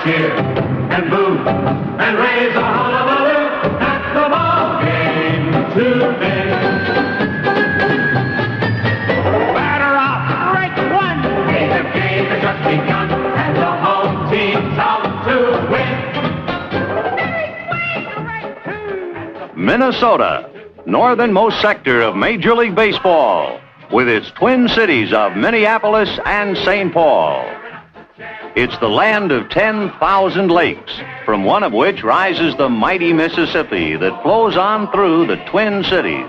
cheer and boo and raise a hullabaloo at the ball game today. Batter off, strike one. The game has just begun, and the home team's out to win. Minnesota, northernmost sector of Major League Baseball, with its twin cities of Minneapolis and St. Paul. It's the land of 10,000 lakes, from one of which rises the mighty Mississippi that flows on through the twin cities.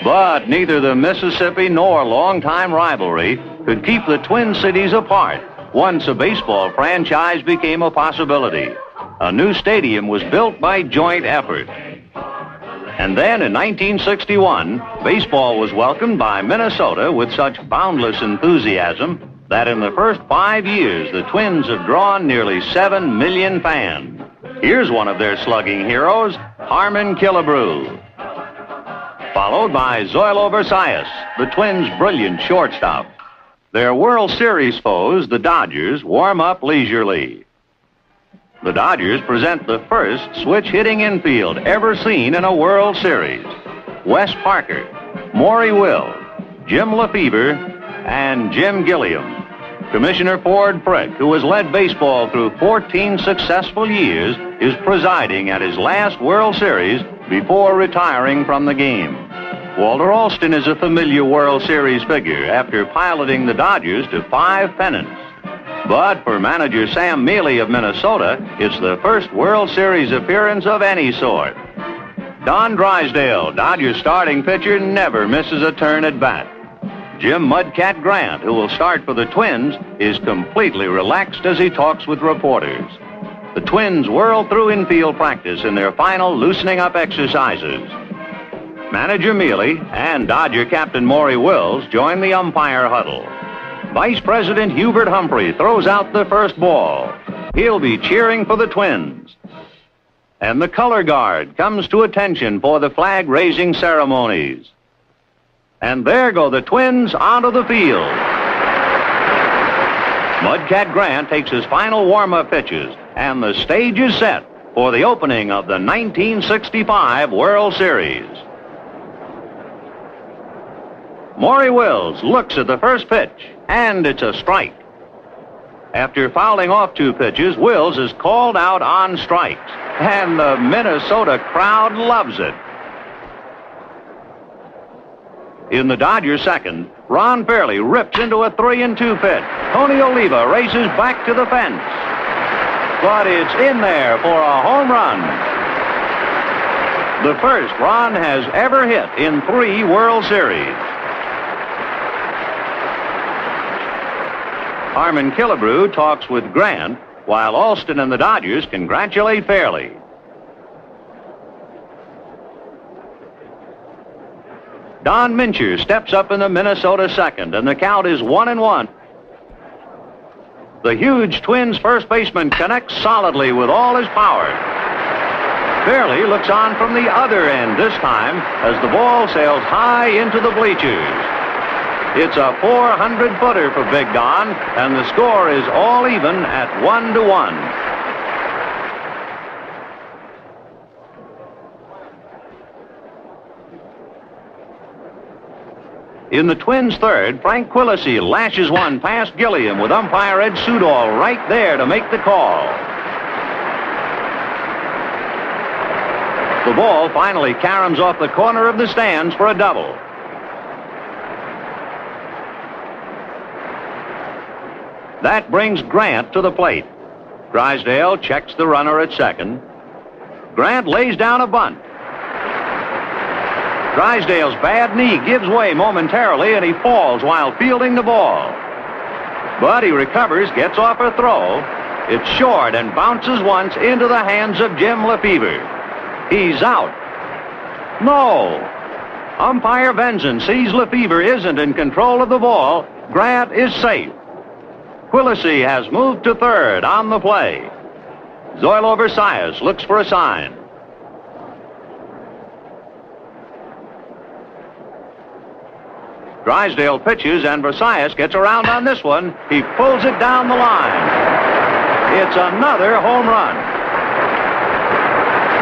But neither the Mississippi nor longtime rivalry could keep the twin cities apart once a baseball franchise became a possibility. A new stadium was built by joint effort. And then in 1961, baseball was welcomed by Minnesota with such boundless enthusiasm that in the first 5 years, the Twins have drawn nearly 7 million fans. Here's one of their slugging heroes, Harmon Killebrew. Followed by Zoilo Versalles, the Twins' brilliant shortstop. Their World Series foes, the Dodgers, warm up leisurely. The Dodgers present the first switch-hitting infield ever seen in a World Series. Wes Parker, Maury Wills, Jim Lefevre, and Jim Gilliam. Commissioner Ford Frick, who has led baseball through 14 successful years, is presiding at his last World Series before retiring from the game. Walter Alston is a familiar World Series figure after piloting the Dodgers to 5 pennants. But for manager Sam Mealy of Minnesota, it's the first World Series appearance of any sort. Don Drysdale, Dodgers starting pitcher, never misses a turn at bat. Jim Mudcat Grant, who will start for the Twins, is completely relaxed as he talks with reporters. The Twins whirl through infield practice in their final loosening up exercises. Manager Mealy and Dodger captain Maury Wills join the umpire huddle. Vice President Hubert Humphrey throws out the first ball. He'll be cheering for the Twins. And the color guard comes to attention for the flag-raising ceremonies. And there go the Twins onto the field. Mudcat Grant takes his final warm-up pitches, and the stage is set for the opening of the 1965 World Series. Maury Wills looks at the first pitch, and it's a strike. After fouling off 2 pitches, Wills is called out on strikes, and the Minnesota crowd loves it. In the Dodgers' second, Ron Fairley rips into a 3-2 pitch. Tony Oliva races back to the fence, but it's in there for a home run. The first Ron has ever hit in 3 World Series. Harmon Killebrew talks with Grant, while Alston and the Dodgers congratulate Fairley. Don Mincher steps up in the Minnesota second, and the count is 1-1. The huge Twins first baseman connects solidly with all his power. Fairley looks on from the other end this time as the ball sails high into the bleachers. It's a 400-footer for Big Don, and the score is all even at 1-1. In the Twins' third, Frank Quillisi lashes one past Gilliam with umpire Ed Sudol right there to make the call. The ball finally caroms off the corner of the stands for a double. That brings Grant to the plate. Drysdale checks the runner at second. Grant lays down a bunt. Drysdale's bad knee gives way momentarily, and he falls while fielding the ball. But he recovers, gets off a throw. It's short and bounces once into the hands of Jim Lefevre. He's out. No. Umpire Benson sees Lefevre isn't in control of the ball. Grant is safe. Quillisi has moved to third on the play. Zoilo Versalles looks for a sign. Drysdale pitches, and Versalles gets around on this one. He pulls it down the line. It's another home run.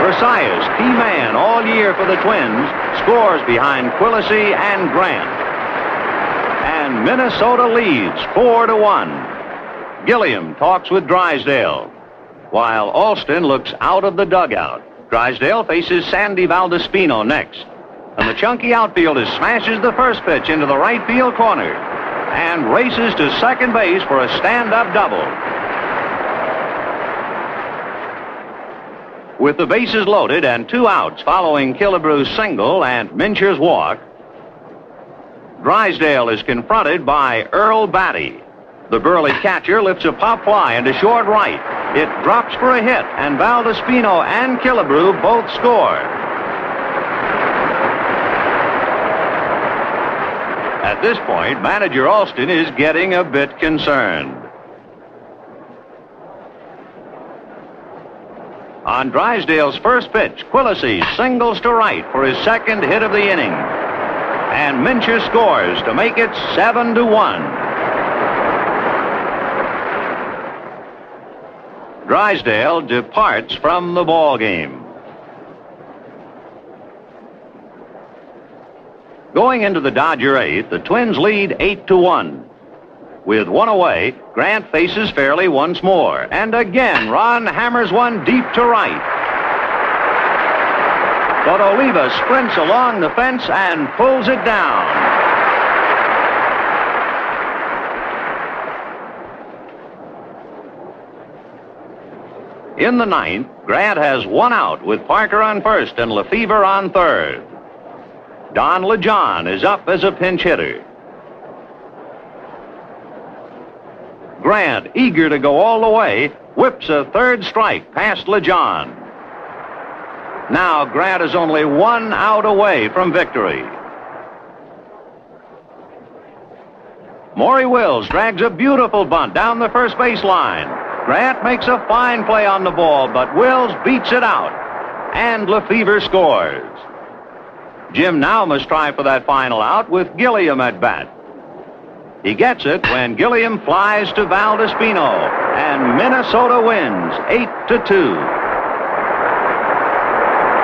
Versailles, key man all year for the Twins, scores behind Quillisi and Grant. And Minnesota leads 4-1. Gilliam talks with Drysdale, while Alston looks out of the dugout. Drysdale faces Sandy Valdeспino next. And the chunky outfielder smashes the first pitch into the right field corner and races to second base for a stand-up double. With the bases loaded and 2 outs following Killebrew's single and Mincher's walk, Drysdale is confronted by Earl Batty. The burly catcher lifts a pop fly into short right. It drops for a hit, and Valdeспino and Killebrew both score. At this point, manager Alston is getting a bit concerned. On Drysdale's first pitch, Quillisi singles to right for his second hit of the inning. And Mincher scores to make it 7-1. Drysdale departs from the ball game. Going into the Dodger eighth, the Twins lead 8-1. With 1 away, Grant faces Fairley once more. And again, Ron hammers one deep to right. But Oliva sprints along the fence and pulls it down. In the ninth, Grant has 1 out with Parker on first and Lefevre on third. Don LeJohn is up as a pinch hitter. Grant, eager to go all the way, whips a third strike past LeJohn. Now Grant is only 1 out away from victory. Maury Wills drags a beautiful bunt down the first base line. Grant makes a fine play on the ball, but Wills beats it out, and Lefevre scores. Jim now must try for that final out with Gilliam at bat. He gets it when Gilliam flies to Valdeспino, and Minnesota wins 8-2.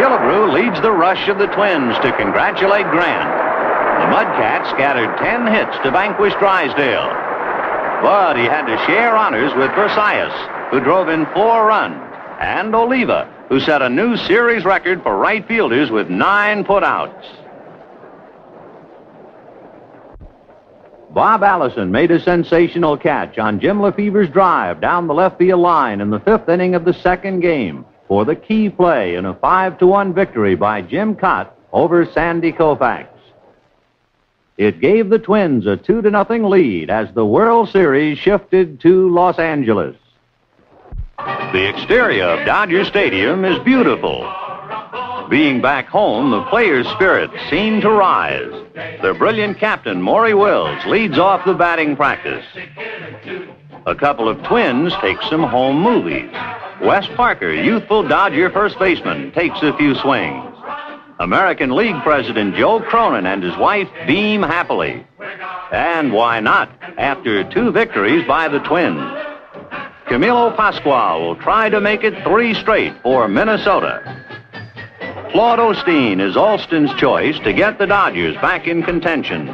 Killebrew leads the rush of the Twins to congratulate Grant. The Mudcats scattered 10 hits to vanquish Drysdale, but he had to share honors with Versailles, who drove in 4 runs, and Oliva, who set a new series record for right fielders with 9 putouts. Bob Allison made a sensational catch on Jim Lefevre's drive down the left field line in the 5th inning of the second game for the key play in a 5-1 victory by Jim Cott over Sandy Koufax. It gave the Twins a 2-0 lead as the World Series shifted to Los Angeles. The exterior of Dodger Stadium is beautiful. Being back home, the players' spirits seem to rise. Their brilliant captain, Maury Wills, leads off the batting practice. A couple of Twins take some home movies. Wes Parker, youthful Dodger first baseman, takes a few swings. American League President Joe Cronin and his wife beam happily. And why not, after 2 victories by the Twins? Camilo Pascual will try to make it 3 straight for Minnesota. Claude Osteen is Alston's choice to get the Dodgers back in contention.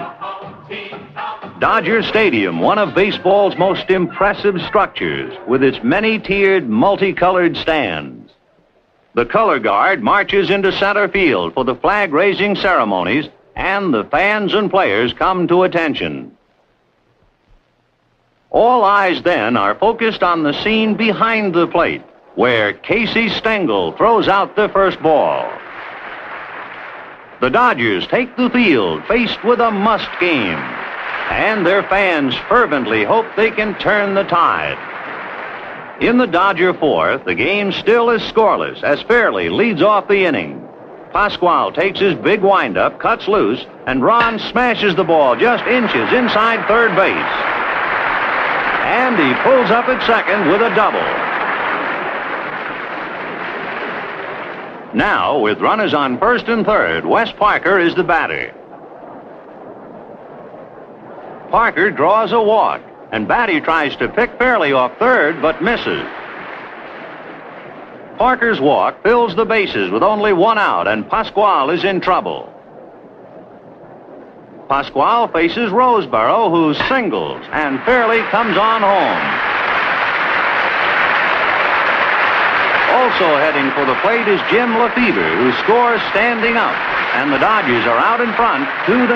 Dodger Stadium, one of baseball's most impressive structures, with its many-tiered, multicolored stands. The color guard marches into center field for the flag-raising ceremonies, and the fans and players come to attention. All eyes then are focused on the scene behind the plate, where Casey Stengel throws out the first ball. The Dodgers take the field, faced with a must game, and their fans fervently hope they can turn the tide. In the Dodger 4th, the game still is scoreless as Fairley leads off the inning. Pascual takes his big windup, cuts loose, and Ron smashes the ball just inches inside third base. And he pulls up at second with a double. Now, with runners on first and third, Wes Parker is the batter. Parker draws a walk, and Batty tries to pick Fairley off third, but misses. Parker's walk fills the bases with only one out, and Pasquale is in trouble. Pasquale faces Roseboro, who singles and fairly comes on home. Also heading for the plate is Jim Lefebvre, who scores standing up, and the Dodgers are out in front 2-0.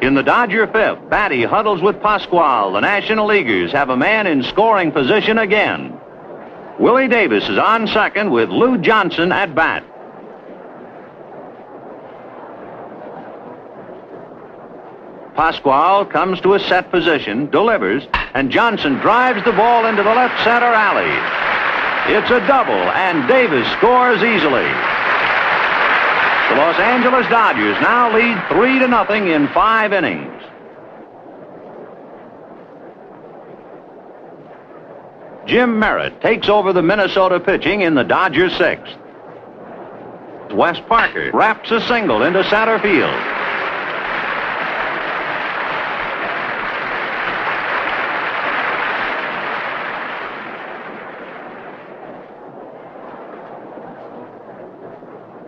In the Dodger fifth, Batty huddles with Pasquale. The National Leaguers have a man in scoring position again. Willie Davis is on second with Lou Johnson at bat. Pasquale comes to a set position, delivers, and Johnson drives the ball into the left center alley. It's a double, and Davis scores easily. The Los Angeles Dodgers now lead 3-0 in 5 innings. Jim Merritt takes over the Minnesota pitching in the Dodgers' sixth. Wes Parker wraps a single into center field.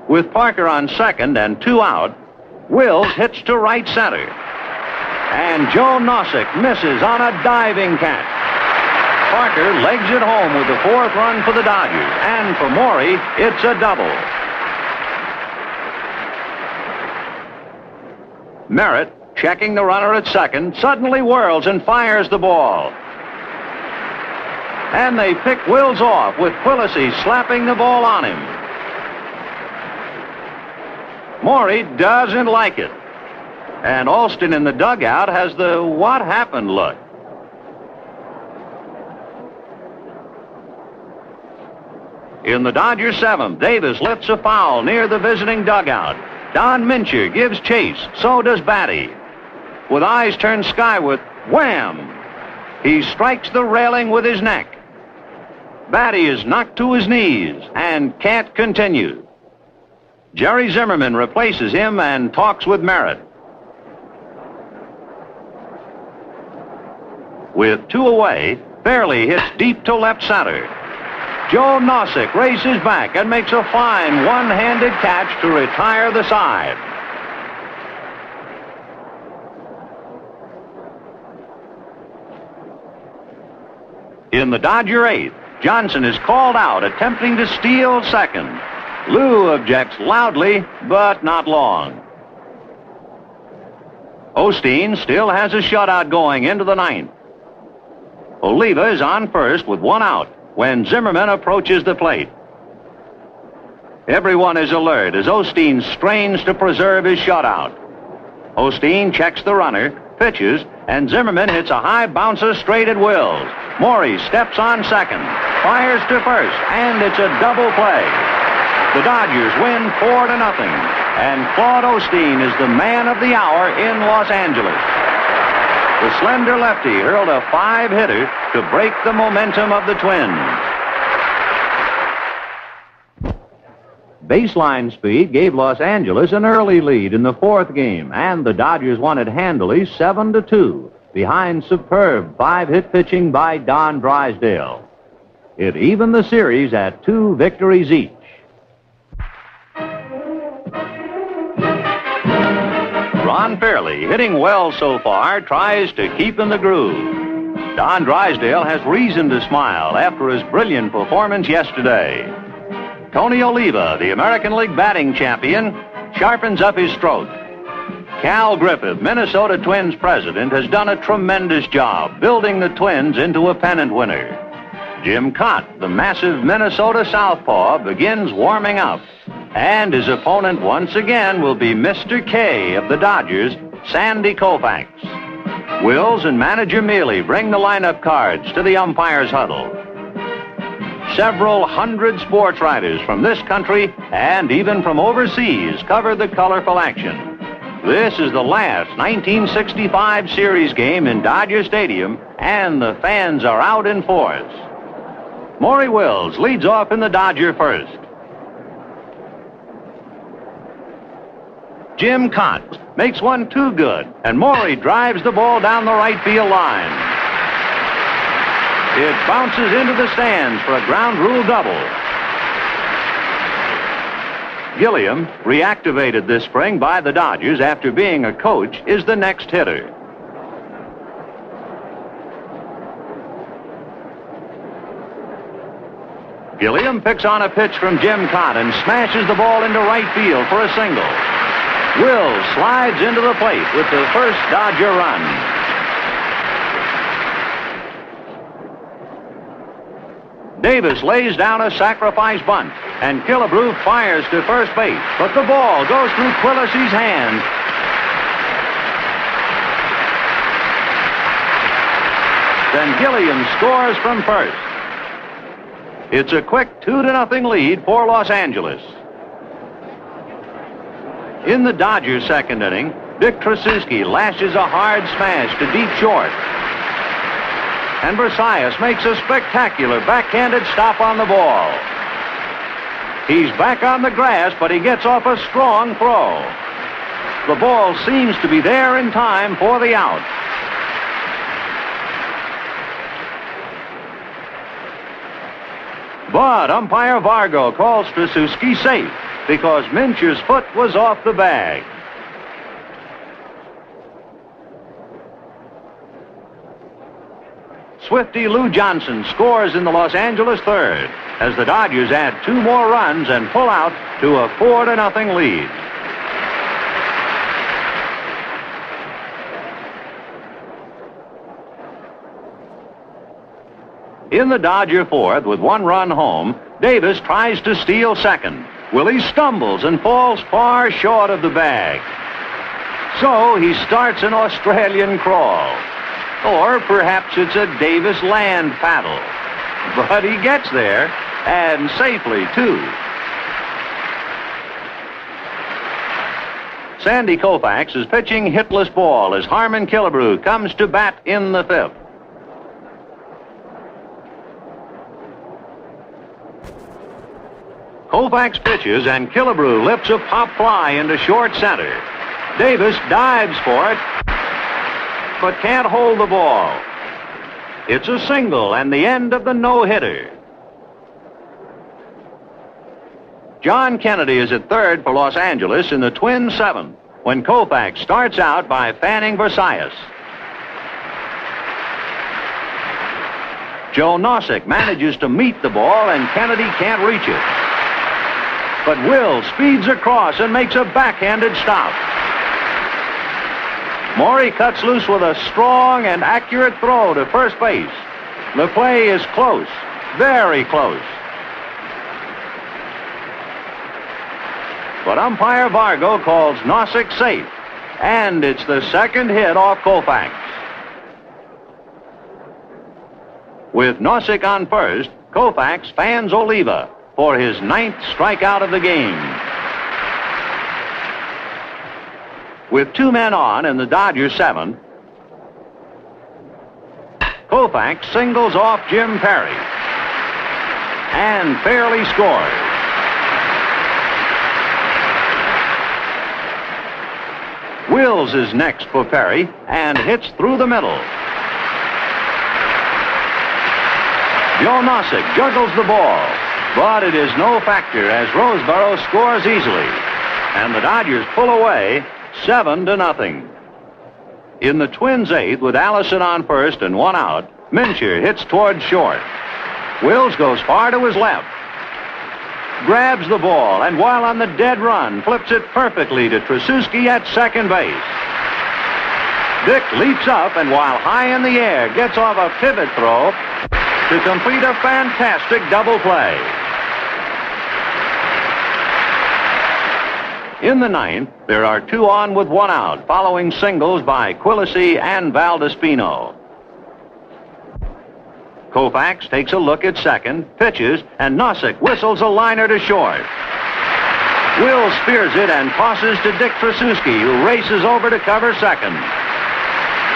With Parker on second and 2 out, Wills hits to right center. And Joe Nossick misses on a diving catch. Parker legs it home with the 4th run for the Dodgers. And for Morey, it's a double. Merritt, checking the runner at second, suddenly whirls and fires the ball. And they pick Wills off with Quillisi slapping the ball on him. Morey doesn't like it. And Alston in the dugout has the what happened look. In the Dodgers' seventh, Davis lifts a foul near the visiting dugout. Don Mincher gives chase. So does Batty. With eyes turned skyward, wham! He strikes the railing with his neck. Batty is knocked to his knees and can't continue. Jerry Zimmerman replaces him and talks with Merritt. With 2 away, Fairley hits deep to left center. Joe Nossick races back and makes a fine one-handed catch to retire the side. In the Dodger eighth, Johnson is called out, attempting to steal second. Lou objects loudly, but not long. Osteen still has a shutout going into the ninth. Oliva is on first with 1 out when Zimmerman approaches the plate. Everyone is alert as Osteen strains to preserve his shutout. Osteen checks the runner, pitches, and Zimmerman hits a high bouncer straight at Wills. Morey steps on second, fires to first, and it's a double play. The Dodgers win 4-0, and Claude Osteen is the man of the hour in Los Angeles. The slender lefty hurled a 5-hitter to break the momentum of the Twins. Baseline speed gave Los Angeles an early lead in the 4th game, and the Dodgers won it handily 7-2, behind superb 5-hit pitching by Don Drysdale. It evened the series at 2 victories each. Ron Fairley, hitting well so far, tries to keep in the groove. Don Drysdale has reason to smile after his brilliant performance yesterday. Tony Oliva, the American League batting champion, sharpens up his stroke. Cal Griffith, Minnesota Twins president, has done a tremendous job building the Twins into a pennant winner. Jim Cott, the massive Minnesota southpaw, begins warming up. And his opponent once again will be Mr. K of the Dodgers, Sandy Koufax. Wills and manager Mealy bring the lineup cards to the umpire's huddle. Several hundred sports writers from this country and even from overseas cover the colorful action. This is the last 1965 series game in Dodger Stadium, and the fans are out in force. Maury Wills leads off in the Dodger first. Jim Cott makes one too good, and Morey drives the ball down the right field line. It bounces into the stands for a ground rule double. Gilliam, reactivated this spring by the Dodgers after being a coach, is the next hitter. Gilliam picks on a pitch from Jim Cott and smashes the ball into right field for a single. Wills slides into the plate with the first Dodger run. Davis lays down a sacrifice bunt, and Killebrew fires to first base, but the ball goes through Quilisi's hands. Then Gilliam scores from first. It's a quick 2-0 lead for Los Angeles. In the Dodgers' second inning, Dick Tracewski lashes a hard smash to deep short. And Versailles makes a spectacular backhanded stop on the ball. He's back on the grass, but he gets off a strong throw. The ball seems to be there in time for the out. But umpire Vargo calls Tracewski safe because Mincher's foot was off the bag. Swifty Lou Johnson scores in the Los Angeles third as the Dodgers add 2 more runs and pull out to a 4-0 lead. In the Dodger fourth, with 1 run home, Davis tries to steal second. Willie stumbles and falls far short of the bag. So he starts an Australian crawl. Or perhaps it's a Davis land paddle. But he gets there, and safely, too. Sandy Koufax is pitching hitless ball as Harmon Killebrew comes to bat in the fifth. Koufax pitches, and Killebrew lifts a pop fly into short center. Davis dives for it, but can't hold the ball. It's a single and the end of the no-hitter. John Kennedy is at third for Los Angeles in the Twins' seventh when Koufax starts out by fanning Versailles. Joe Nossick manages to meet the ball, and Kennedy can't reach it. But Will speeds across and makes a backhanded stop. Morey cuts loose with a strong and accurate throw to first base. The play is close, very close. But umpire Vargo calls Nossick safe, and it's the second hit off Koufax. With Nossick on first, Koufax fans Oliva for his 9th strikeout of the game. With 2 men on in the Dodgers' seventh, Koufax singles off Jim Perry and fairly scores. Wills is next for Perry and hits through the middle. Joe Nossick juggles the ball, but it is no factor as Roseboro scores easily, and the Dodgers pull away 7-0. In the Twins' eighth, with Allison on first and 1 out, Mincher hits towards short. Wills goes far to his left, grabs the ball, and while on the dead run, flips it perfectly to Tracewski at second base. Dick leaps up, and while high in the air, gets off a pivot throw to complete a fantastic double play. In the ninth, there are 2 on with 1 out, following singles by Quilisi and Valdespino. Koufax takes a look at second, pitches, and Nossick whistles a liner to short. Will spears it and tosses to Dick Tracewski, who races over to cover second.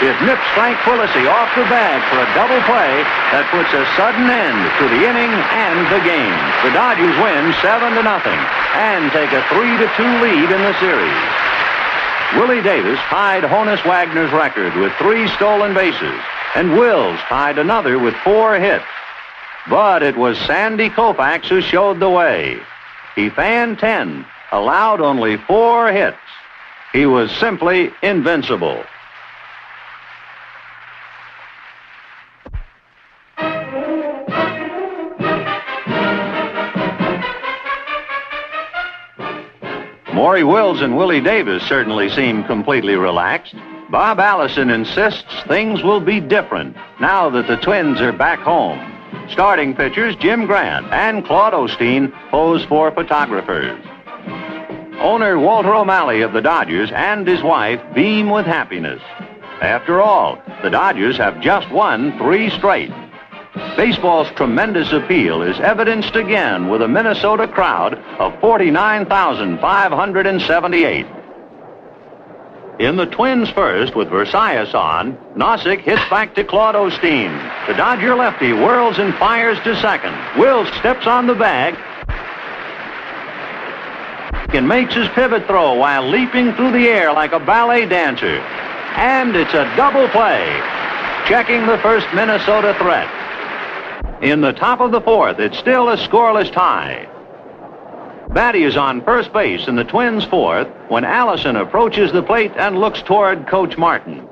It nips Frank Quilisi off the bag for a double play that puts a sudden end to the inning and the game. The Dodgers win 7-0 and take a 3-2 lead in the series. Willie Davis tied Honus Wagner's record with 3 stolen bases. and Wills tied another with 4 hits. But it was Sandy Koufax who showed the way. He fanned 10, allowed only 4 hits. He was simply invincible. Maury Wills and Willie Davis certainly seem completely relaxed. Bob Allison insists things will be different now that the Twins are back home. Starting pitchers Jim Grant and Claude Osteen pose for photographers. Owner Walter O'Malley of the Dodgers and his wife beam with happiness. After all, the Dodgers have just won 3 straight. Baseball's tremendous appeal is evidenced again with a Minnesota crowd of 49,578. In the Twins' first, with Versailles on, Nossick hits back to Claude Osteen. The Dodger lefty whirls and fires to second. Wills steps on the bag and makes his pivot throw while leaping through the air like a ballet dancer. And it's a double play, checking the first Minnesota threat. In the top of the 4th, it's still a scoreless tie. Batty is on first base in the Twins' 4th when Allison approaches the plate and looks toward Coach Martin.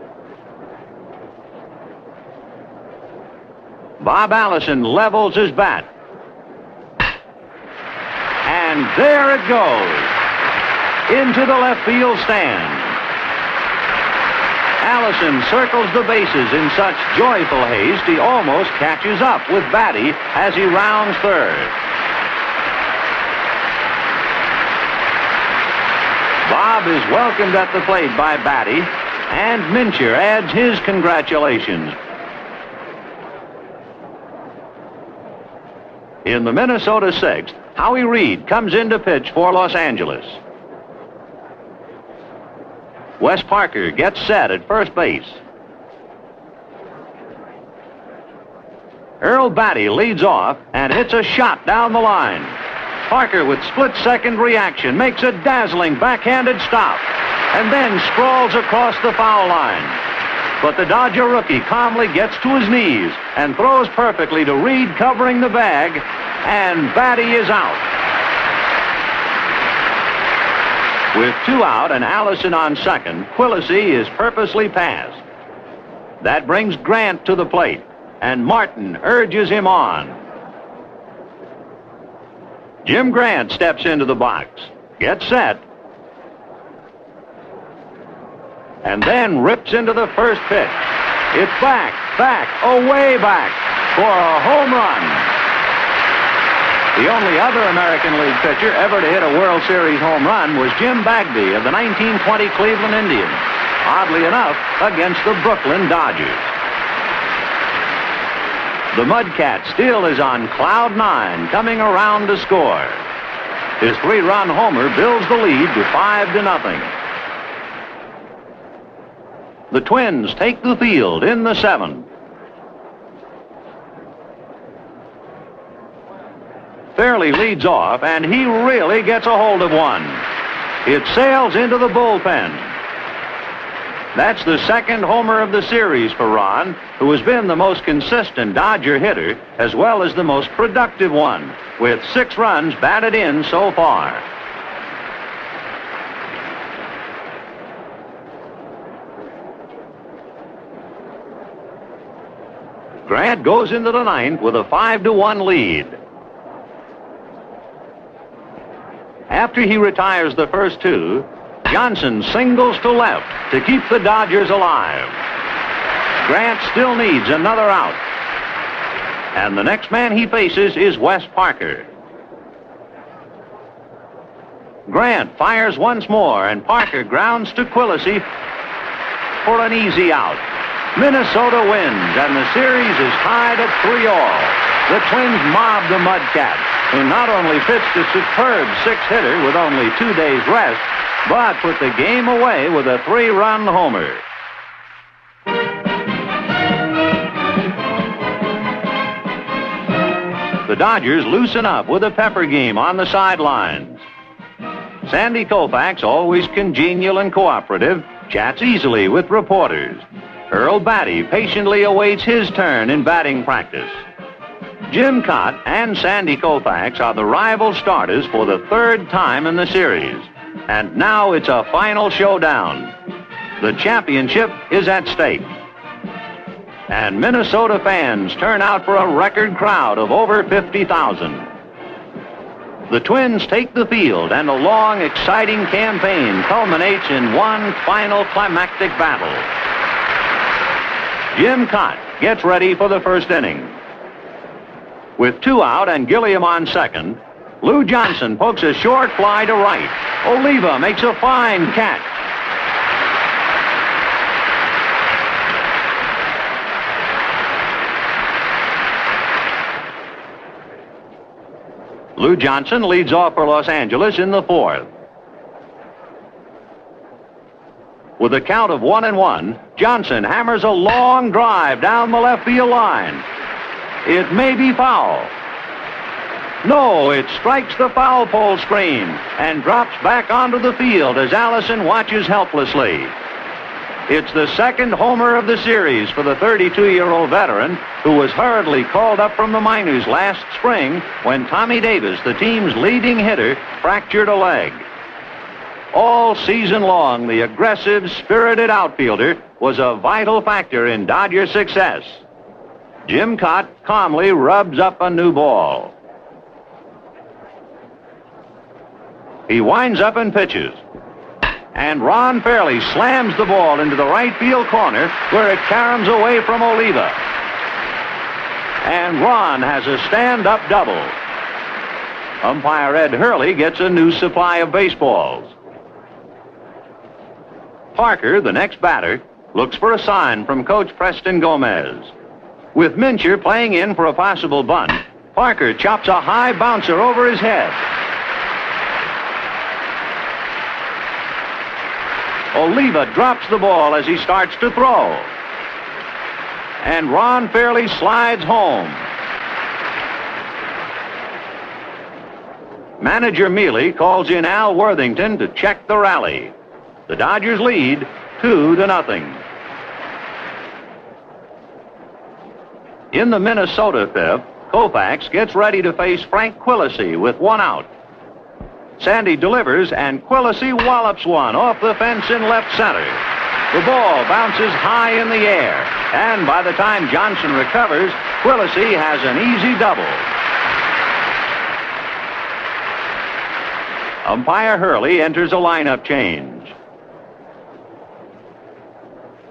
Bob Allison levels his bat. And there it goes, into the left field stand. Allison circles the bases in such joyful haste he almost catches up with Batty as he rounds third. Bob is welcomed at the plate by Batty, and Mincher adds his congratulations. In the Minnesota 6th, Howie Reed comes in to pitch for Los Angeles. Wes Parker gets set at first base. Earl Batty leads off and hits a shot down the line. Parker, with split-second reaction, makes a dazzling backhanded stop and then sprawls across the foul line. But the Dodger rookie calmly gets to his knees and throws perfectly to Reed covering the bag, and Batty is out. With 2 out and Allison on second, Quillisi is purposely passed. That brings Grant to the plate, and Martin urges him on. Jim Grant steps into the box, gets set, and then rips into the first pitch. It's back, way back for a home run. The only other American League pitcher ever to hit a World Series home run was Jim Bagby of the 1920 Cleveland Indians, oddly enough, against the Brooklyn Dodgers. The Mudcat still is on cloud 9, coming around to score. His 3-run homer builds the lead to 5-0. The Twins take the field in the 7th. Fairley leads off, and he really gets a hold of one. It sails into the bullpen. That's the 2nd homer of the series for Ron, who has been the most consistent Dodger hitter, as well as the most productive one, with 6 runs batted in so far. Grant goes into the 9th with a 5-1 lead. After he retires the first 2, Johnson singles to left to keep the Dodgers alive. Grant still needs another out. And the next man he faces is Wes Parker. Grant fires once more, and Parker grounds to Quillisi for an easy out. Minnesota wins, and the series is tied at 3-all. The Twins mob the Mudcat, who not only pitched a superb 6-hitter with only 2 days rest, but put the game away with a 3-run homer. The Dodgers loosen up with a pepper game on the sidelines. Sandy Koufax, always congenial and cooperative, chats easily with reporters. Earl Batty patiently awaits his turn in batting practice. Jim Cott and Sandy Koufax are the rival starters for the third time in the series. And now it's a final showdown. The championship is at stake. And Minnesota fans turn out for a record crowd of over 50,000. The Twins take the field, and a long, exciting campaign culminates in one final climactic battle. Jim Cott gets ready for the first inning. With 2 out and Gilliam on second, Lou Johnson pokes a short fly to right. Oliva makes a fine catch. Lou Johnson leads off for Los Angeles in the fourth. With a count of 1-1, Johnson hammers a long drive down the left field line. It may be foul. No, it strikes the foul pole screen and drops back onto the field as Allison watches helplessly. It's the second homer of the series for the 32-year-old veteran, who was hurriedly called up from the minors last spring when Tommy Davis, the team's leading hitter, fractured a leg. All season long, the aggressive, spirited outfielder was a vital factor in Dodger success. Jim Cott calmly rubs up a new ball. He winds up and pitches. And Ron Fairley slams the ball into the right field corner, where it caroms away from Oliva. And Ron has a stand-up double. Umpire Ed Hurley gets a new supply of baseballs. Parker, the next batter, looks for a sign from Coach Preston Gomez. With Mincher playing in for a possible bunt, Parker chops a high bouncer over his head. Oliva drops the ball as he starts to throw. And Ron Fairley slides home. Manager Mealy calls in Al Worthington to check the rally. The Dodgers lead 2-0. In the Minnesota fifth, Koufax gets ready to face Frank Quilisi with 1 out. Sandy delivers, and Quilisi wallops one off the fence in left center. The ball bounces high in the air, and by the time Johnson recovers, Quilisi has an easy double. Umpire Hurley enters a lineup change.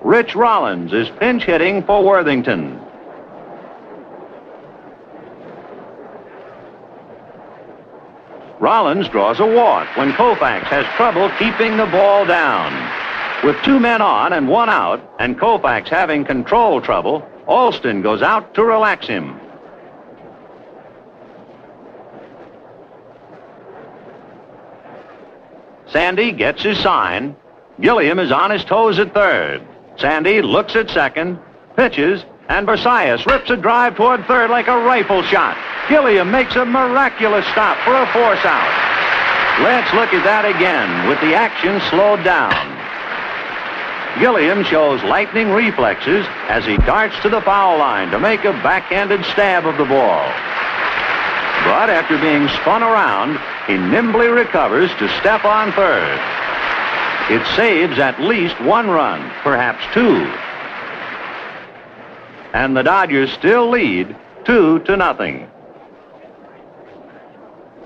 Rich Rollins is pinch hitting for Worthington. Rollins draws a walk when Koufax has trouble keeping the ball down. With 2 men on and 1 out, and Koufax having control trouble, Alston goes out to relax him. Sandy gets his sign. Gilliam is on his toes at third. Sandy looks at second, pitches, and Versailles rips a drive toward third like a rifle shot. Gilliam makes a miraculous stop for a force out. Let's look at that again with the action slowed down. Gilliam shows lightning reflexes as he darts to the foul line to make a backhanded stab of the ball. But after being spun around, he nimbly recovers to step on third. It saves at least 1 run, perhaps 2. And the Dodgers still lead 2-0.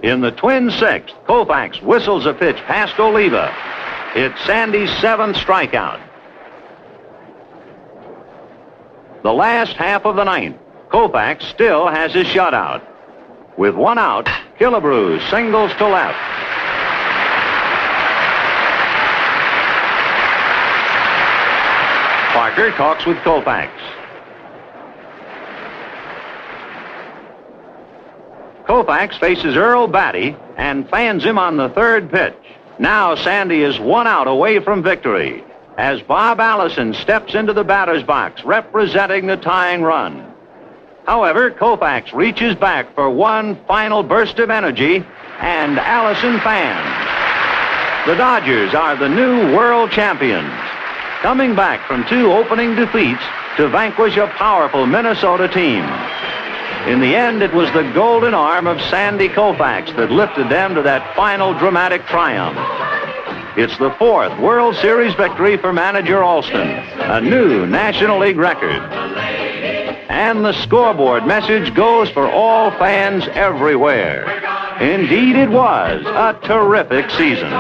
In the Twins' sixth, Koufax whistles a pitch past Oliva. It's Sandy's 7th strikeout. The last half of the ninth, Koufax still has his shutout. With 1 out, Killebrew singles to left. Parker talks with Koufax. Koufax faces Earl Batty and fans him on the 3rd pitch. Now Sandy is 1 out away from victory as Bob Allison steps into the batter's box representing the tying run. However, Koufax reaches back for one final burst of energy, and Allison fans. The Dodgers are the new world champions. coming back from 2 opening defeats to vanquish a powerful Minnesota team. In the end, it was the golden arm of Sandy Koufax that lifted them to that final dramatic triumph. It's the 4th World Series victory for manager Alston, a new National League record. And the scoreboard message goes for all fans everywhere. Indeed, it was a terrific season.